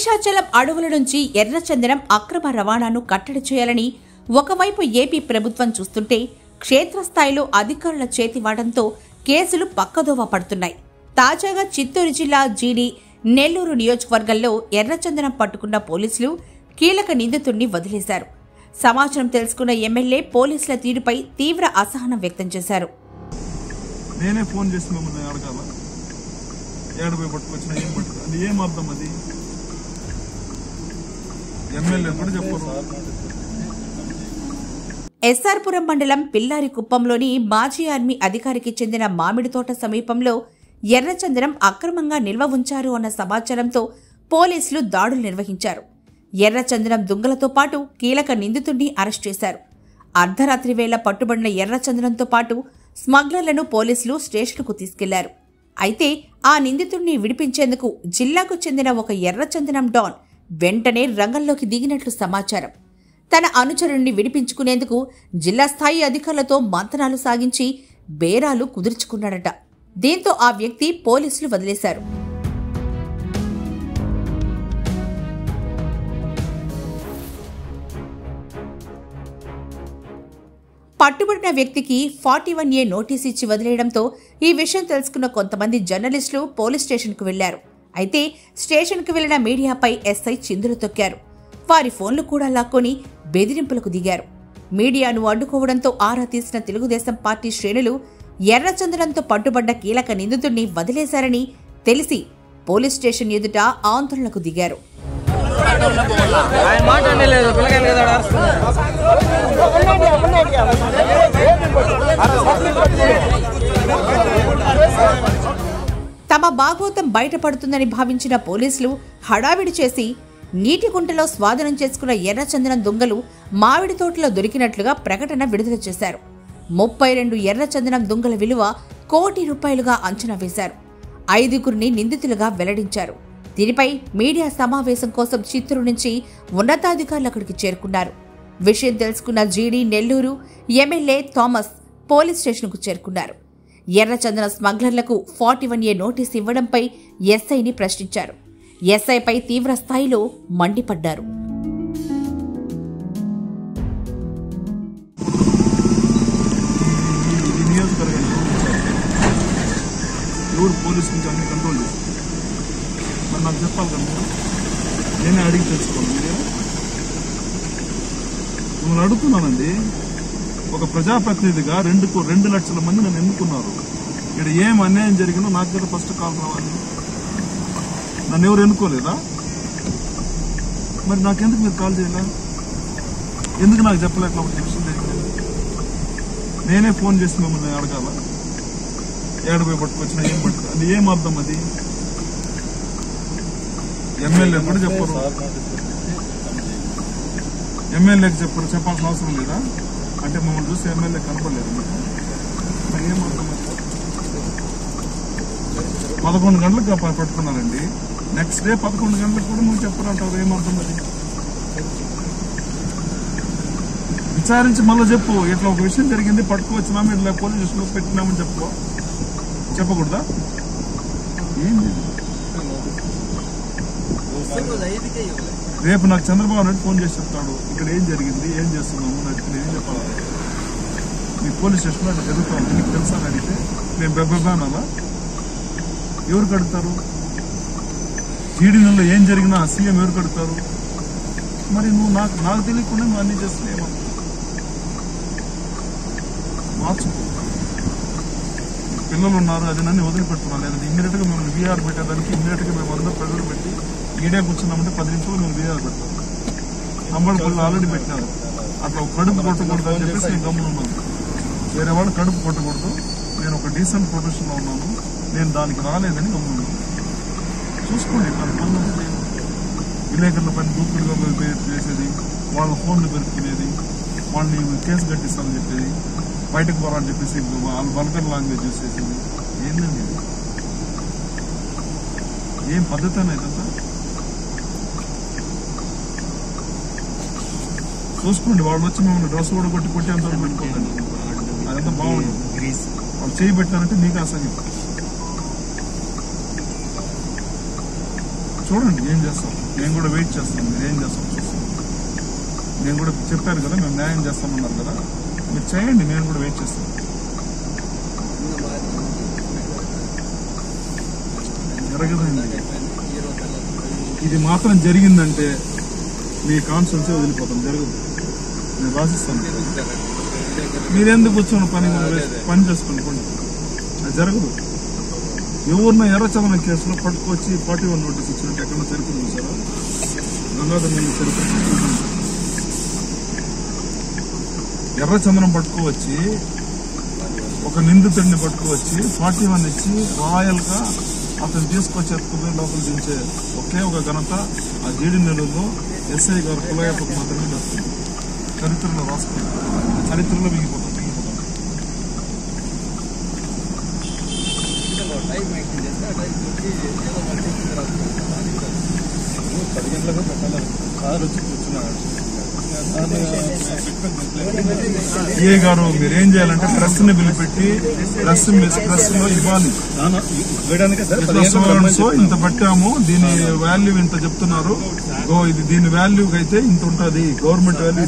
శేషాచలం అడవుల నుంచి ఎర్రచందనం అక్రమ రవాణాను కట్టడి చేయాలని ఒకవైపు ఏపీ ప్రభుత్వం చూస్తుంటే క్షేత్రస్థాయిలో అధికారుల చేతివాటంతో కేసులు పక్కదోవ పడుతున్నాయి. తాజాగా చిత్తూరు జిల్లా జీడి నెల్లూరు నియోజకవర్గంలో ఎర్రచందనం పట్టుకున్న పోలీసులు కీలక నిందితుడిని వదిలేశారు. సమాచారం తెలుసుకున్న ఎమ్మెల్యే పోలీసుల తీరుపై తీవ్ర అసహనం వ్యక్తం చేశారు. నేనే ఫోన్ చేసి మిమ్మల్ని అడగాల ఏడబై పట్టుకొచ్చినా ఏం పట్టుకు అది ఏం అర్థం? అది ఎమ్మెల్యే కూడా చెప్పరు. ఎస్ఆర్పురం మండలం పిల్లారి కుప్పంలోని మాజీ ఆర్మీ అధికారికి చెందిన మామిడి తోట సమీపంలో ఎర్రచందనం అక్రమంగా నిల్వ ఉంచారు అన్న సమాచారంతో పోలీసులు దాడులు నిర్వహించారు. ఎర్రచందనం దొంగలతో పాటు కీలక నిందితుడిని అరెస్ట్ చేశారు. అర్ధరాత్రి వేళ పట్టుబడిన ఎర్రచందనంతో పాటు స్మగ్లర్లను పోలీసులు స్టేషన్కు తీసుకెళ్లారు. అయితే ఆ నిందితుడిని విడిపించేందుకు జిల్లాకు చెందిన ఒక ఎర్రచందనం డాన్ వెంటనే రంగంలోకి దిగినట్లు సమాచారం. తన అనుచరుణ్ణి విడిపించుకునేందుకు జిల్లా స్థాయి అధికారులతో మంతనాలు సాగించి బేరాలు కుదుర్చుకున్నాడట. దీంతో ఆ వ్యక్తి పోలీసులు వదిలేశారు. పట్టుబడిన వ్యక్తికి 41A నోటీసు ఇచ్చి వదిలేయడంతో ఈ విషయం తెలుసుకున్న కొంతమంది జర్నలిస్టులు పోలీస్ స్టేషన్కు వెళ్లారు. అయితే స్టేషన్కు వెళ్లిన మీడియాపై ఎస్ఐ చిందులు తొక్కారు. వారి ఫోన్లు కూడా లాక్కొని బెదిరింపులకు దిగారు. మీడియాను అడ్డుకోవడంతో ఆరా తీసిన తెలుగుదేశం పార్టీ శ్రేణులు ఎర్రచందనంతో పట్టుబడ్డ కీలక నిందితుడిని వదిలేశారని తెలిసి పోలీస్ స్టేషన్ ఎదుట ఆందోళనకు దిగారు. తమ భాగోతం బయటపడుతుందని భావించిన పోలీసులు హడావిడి చేసి నీటి కుంటలో స్వాధీనం చేసుకున్న ఎర్రచందనం దొంగలు మామిడి తోటలో దొరికినట్లుగా ప్రకటన విడుదల చేశారు. 32 ఎర్రచందనం దొంగల విలువ ₹1 కోటి అంచనా వేశారు. 5గురిని నిందితులుగా వెల్లడించారు. దీనిపై మీడియా సమావేశం కోసం చిత్తూరు నుంచి ఉన్నతాధికారులు అక్కడికి చేరుకున్నారు. విషయం తెలుసుకున్న జీడీ నెల్లూరు ఎమ్మెల్యే థామస్ పోలీస్ స్టేషన్కు చేరుకున్నారు. ఎర్రచందన స్మగ్లర్లకు 41A నోటీసు ఇవ్వడంపై ఎస్ఐని ప్రశ్నించారు. ఎస్ఐపై తీవ్ర స్థాయిలో మండిపడ్డారు. పోలీసు నుంచి అన్ని కంట్రోల్ చేస్తారు. మరి నాకు చెప్పాలి కదా, నేనే అడిగి తెలుసుకోవాలి. మిమ్మల్ని అడుగుతున్నానండి, ఒక ప్రజాప్రతినిధిగా 2 లక్షల మంది నన్ను ఎన్నుకున్నారు. ఇక్కడ ఏం అన్యాయం జరిగిందో నాకు కదా ఫస్ట్ కాల్ రావాలి. నన్ను ఎవరు ఎన్నుకోలేదా? మరి నాకెందుకు మీరు కాల్ చేయలే? ఎందుకు నాకు చెప్పలేక ఒక విషయం జరిగింది? నేనే ఫోన్ చేసి మిమ్మల్ని అడగాల ఏడబై పట్టుకొచ్చినా ఏం పట్టుకు అది ఏం అర్థం? అది ఎమ్మెల్యే కూడా చెప్పరు. ఎమ్మెల్యేకి చెప్పాల్సిన అవసరం లేదా? అంటే మమ్మల్ని చూసి ఎమ్మెల్యే కనపడలేదు. మరి ఏం అర్థం? 11 గంటలకు పట్టుకున్నారండి. నెక్స్ట్ డే 11 గంటలకు కూడా నువ్వు చెప్పరంటావు. ఏమర్థం? అది విచారించి మళ్ళీ చెప్పు. ఇట్లా ఒక విషయం జరిగింది, పట్టుకువచ్చినాము, ఇట్లా పోలీస్ స్టేషన్లో పెట్టినామని చెప్పకూడదా? ఏంది? రేపు నాకు చంద్రబాబు నాయుడు ఫోన్ చేసి చెప్తాడు, ఇక్కడ ఏం జరిగింది, ఏం చేస్తున్నాము నాకు ఏం చెప్పాలి. మీ పోలీస్ స్టేషన్లో అట్లా జరుగుతాను నీకు తెలుసా అని అడిగితే మేము బెబ్బేనాలా? ఎవరు కడతారు? జీడీలో ఏం జరిగినా సీఎం ఎవరు కడతారు? మరి నువ్వు నాకు తెలియకుండా నువ్వు అన్ని చేస్తున్నావు. మార్చుకో. పిల్లలు ఉన్నారు, అది నన్ను వదిలిపెట్టుకున్నాను. లేదంటే ఇమ్మీడియట్ గా మేము వీఆర్ పెట్టేదానికి ఇమ్మీడియట్ గా మేము అందరూ ప్రజలు పెట్టి మీడియా కూర్చున్నామంటే 10 నిమిషాలు మేము వీఆర్ పెడతాం. నంబర్ పిల్లలు ఆల్రెడీ పెట్టినారు. అట్లా కడుపు కొట్టకూడదు అని చెప్పేసి నేను గమ్మునున్నాను. వేరే వాళ్ళు కడుపు కొట్టకూడదు, నేను ఒక డీసెంట్ ప్రొఫెషన్ లో ఉన్నాను, నేను దానికి రాలేదని గమ్మునున్నాను. చూసుకోండి. విలేకరుల పైన దూకుడుగా చేసేది, వాళ్ళ ఫోన్లు పెరుక్కునేది, వాళ్ళని కేసు కట్టిస్తానని చెప్పేది, బయటకు పోరాని చెప్పేసి వాళ్ళు వల్గర్ లాంగ్వేజ్ యూజ్ చేసేది. ఏంటండి ఏం పద్ధతి అనేది? చూసుకోండి. వాళ్ళు వచ్చి మిమ్మల్ని డ్రెస్ కూడా కొట్టి అంత పెట్టుకోండి. అదంతా బాగుంటుంది. వాళ్ళు చేయి పెట్టారంటే మీకు అసహ్యం. చూడండి ఏం చేస్తారు. నేను కూడా వెయిట్ చేస్తాను, మీరు ఏం చేస్తాం చూస్తాను. నేను కూడా చెప్పారు కదా మేము న్యాయం చేస్తామన్నారు కదా, మీరు చేయండి, నేను కూడా వెయిట్ చేస్తాను. జరగదండి, ఇది మాత్రం జరిగిందంటే మీ కాన్స్టిట్యున్సీ వదిలిపోతాం. జరగదు, నేను రాసిస్తాను. మీరెందుకు కూర్చొని పని చేసుకోండి, అది జరగదు. ఎవరిన ఎర్రచందనం కేసులో పట్టుకొచ్చి 41 నోటీస్ ఇచ్చినట్టు ఎక్కడన్నా చరిత్ర చూసారా? గంగాధర్ నెల్లి చరిత్ర ఎర్రచందనం పట్టుకోవచ్చి ఒక నిందితుడిని పట్టుకోవచ్చి 41 ఇచ్చి రాయల్ గా అతను తీసుకొచ్చి ఎత్తుకుపోయి లోపల దించే ఒకే ఒక ఘనత ఆ జీడి నెలూరులో ఎస్ఐ గారు కులయప్పకు మాత్రమే వస్తుంది. చరిత్రలో రాసుకుంటారు, చరిత్రలో మిగిలిపోతాం. ఏ గారు మీరేం చేయాలంటే ప్రెస్ ని పిలిపెట్టి ప్రెస్ లో ఇవ్వాలి. సో ఇంత పెట్టాము, దీని వాల్యూ ఇంత చెప్తున్నారు, ఇది దీని వాల్యూ అయితే ఇంత ఉంటుంది, గవర్నమెంట్ వాల్యూ.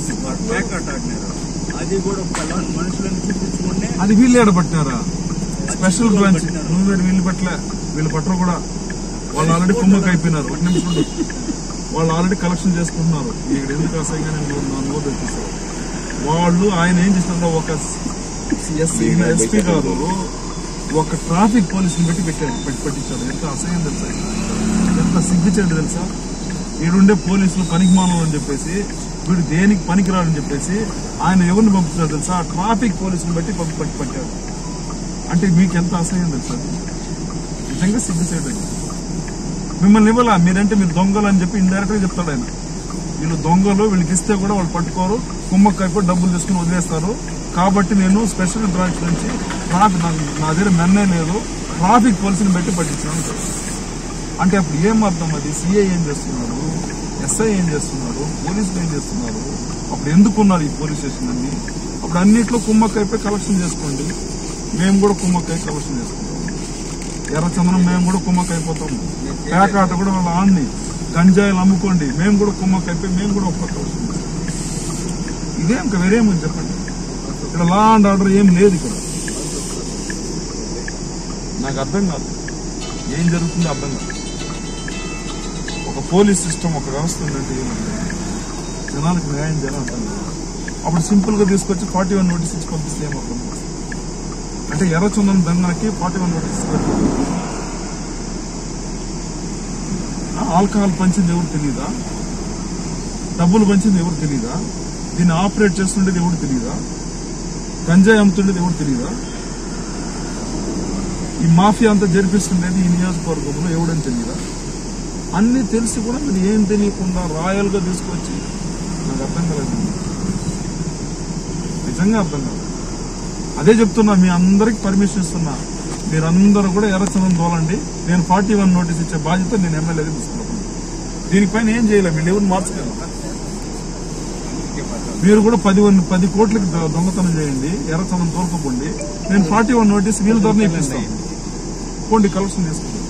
అది వీళ్ళు ఏడబట్టారా? స్పెషల్ బ్రాంచ్ వీళ్ళు పట్టలే, వీళ్ళు పట్టరు కూడా. వాళ్ళు ఆల్రెడీ కుమ్మకి అయిపోయినారు. 1 నిమిషం వాళ్ళు ఆల్రెడీ కలెక్షన్ చేసుకుంటున్నారు. ఇక్కడ ఎందుకు అసహ్యంగానే నోరు తెప్పిస్తారు వాళ్ళు. ఆయన ఏం చేసినారో ఒక ఎస్పీ గారు ఒక ట్రాఫిక్ పోలీసుని పెట్టించాడు. ఎంత అసహ్యం తెలుసా, ఎంత సిగ్గుచేడు తెలుసా. ఈడుండే పోలీసులు పనికిమానం అని చెప్పేసి, వీడు దేనికి పనికిరాడని చెప్పేసి ఆయన ఎవరిని పంపించాడు తెలుసా? ట్రాఫిక్ పోలీసుని బట్టి పట్టాడు. అంటే మీకు ఎంత అసహ్యం తెలుసా? నిజంగా సిగ్గుచేడు. మిమ్మల్ని ఇవ్వాలా, మీరంటే మీరు దొంగలు అని చెప్పి ఇండైరెక్ట్ గా చెప్తాడు ఆయన. వీళ్ళు దొంగలు, వీళ్ళకి ఇస్తే కూడా వాళ్ళు పట్టుకోరు, కుమ్మక్కైపోయి డబ్బులు తీసుకుని వదిలేస్తారు. కాబట్టి నేను స్పెషల్ బ్రాంచ్ నుంచి నా దగ్గర మెన్నే లేదు, ట్రాఫిక్ పోలీసుని పెట్టి పట్టించాను. అంటే అప్పుడు ఏం అర్థం? అది సిఐ ఏం చేస్తున్నారు, ఎస్ఐ ఏం చేస్తున్నారు, పోలీసులు ఏం చేస్తున్నారు? అప్పుడు ఎందుకున్నారు ఈ పోలీస్ స్టేషన్ అన్ని? అప్పుడు అన్నిట్లో కుమ్మక్కైపోయి కలెక్షన్ చేసుకోండి. మేము కూడా కుమ్మక్కై కలెక్షన్ చేసుకుంటాం. ఎర్రచందనం మేము కూడా కుమ్మక్కైపోతాము. పేకాట కూడా వాళ్ళ ఆన్ని గంజాయిలు అమ్ముకోండి, మేము కూడా కుమ్మక్కైపోయి మేము కూడా ఒక్క కలెక్షన్ చేస్తాం. ఇదే ఇంకా వేరేమని చెప్పండి. ఇక్కడ లా అండ్ ఆర్డర్ ఏం లేదు ఇక్కడ. నాకు అర్థం కాదు ఏం జరుగుతుందో అర్థం కాదు. ఒక పోలీస్ సిస్టమ్, ఒక వ్యవస్థ ఉందంటే జనాలకు న్యాయం చేయాలని అర్థం కాదు. అప్పుడు సింపుల్ గా తీసుకొచ్చి 41 నోటీస్ ఇచ్చి పంపిస్తే ఏమర్థం? అంటే ఎర్రచందనం దంగనకి 41 నోటీస్ పెట్టుకుంటారు. ఆల్కహాల్ పంచింది ఎవరు తెలీదా? డబ్బులు పంచింది ఎవరు తెలీదా? దీన్ని ఆపరేట్ చేస్తుండేది ఎవరు తెలీదా? గంజాయి అమ్ముతుండేది ఎవరు తెలీదా? ఈ మాఫియా అంతా జరిపిస్తుండేది ఈ నియోజకవర్గంలో ఎవడని తెలీదా? అన్ని తెలిసి కూడా మీరు ఏం తెలియకుండా రాయల్ గా తీసుకొచ్చి, నాకు అర్థం కాలేదు, నిజంగా అర్థం కాదు. అదే చెప్తున్నా, మీ అందరికి పర్మిషన్ ఇస్తున్నా, మీరందరూ కూడా ఎర్రచందనం తోలండి. నేను 41 నోటీస్ ఇచ్చే బాధ్యత నేను ఎమ్మెల్యేగా తీసుకున్నాను. దీనిపైన ఏం చేయలేము, వీళ్ళు ఎవరు మార్చగలరు. మీరు కూడా 10 కోట్లకి దొంగతనం చేయండి, ఎర్రచందనం తోలుకోండి. నేను 41 నోటీస్ వీళ్ళ ధరనే ఇప్పిస్తాను. పోండి, కలెక్షన్ చేసుకుంటాం.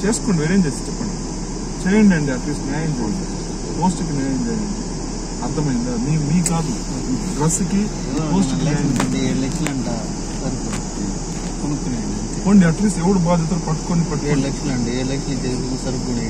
చేసుకోండి, వేరేం చేసి చెప్పండి. చేయండి అండి, అట్లీస్ట్ న్యాయం చేయండి, పోస్ట్కి న్యాయం చేయండి. అర్థమైందా? మీ కాదు, డ్రెస్ కి పోస్ట్కి న్యాయం చేయండి. 7 లక్షలు అంట కొనుక్కునేయండి. పోండి, అట్లీస్ట్ ఎవడు బాధ్యతలు పట్టుకొని 7 లక్షలు అండి, 7 లక్షలు సరుకు కూడా